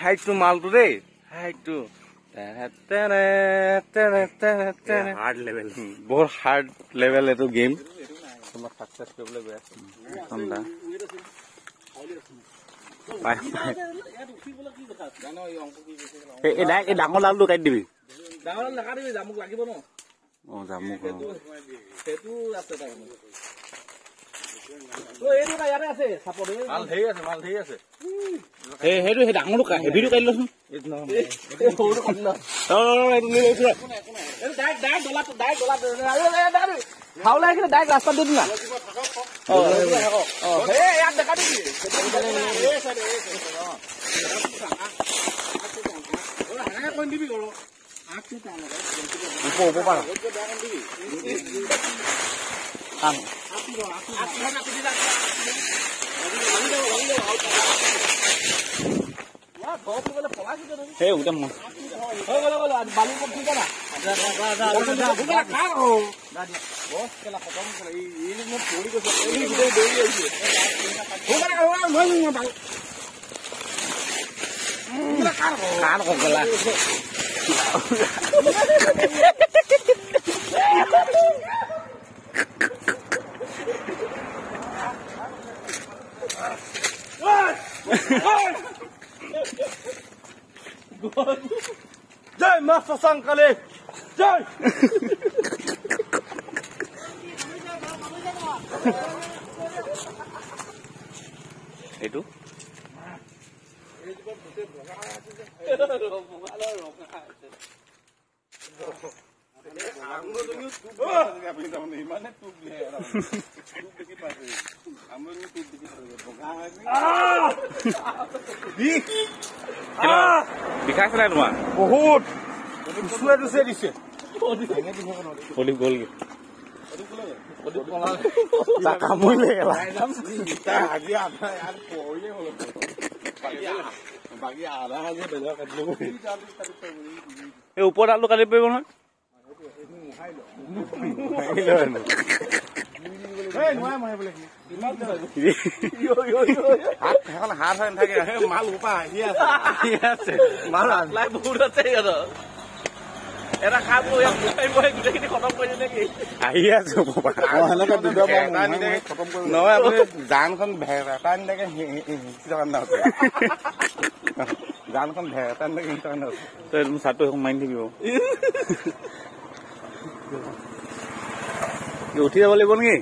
হাইটটো মালটো দেই হাইটটো হাৰ্ড লেভেল বহুত হাৰ্ড লেভেল এইটো গেম তোমাক সাকচেছ কৰিবলৈ গৈ আছে এই ডাঙৰ লালটো কাটি দিবি ডাঙৰ নাকাটিবি জামুক লাগিব ন জামুক সেইটো আছে তাৰমানে এইটো ইয়াতে আছে চাপৰে মাল ধেই আছে সেইটো সেই ডাঙৰটো হেভিটো কাটি লচোন সৰুটো কাটি ল হাওলা এইখিনি ডাইৰেক্ট ৰাস্তাত দি দিলা ইয়াত দেখা দিবি দিবি কৰ সেই উঠে মই বালি ঠিক না জয় মা শশাংকালে জয় এইটো বিষাইছে নাই তোমাৰ বহুত দিছে গ'লগে এই ওপৰত আলু কাটি পাৰিব নহয় হাত হৈ নাথাকে মাল উপা আহি আছে মাল বহুত আছে এটা খাব গোটেইখিনি খতম কৰি নেকি আহি আছো নহয় আপুনি জানখন ভেটা নিলাকে জানখন ভেটা নিলাকে তই চাটো মাৰি থাকিব উঠি যাব লাগিব নেকি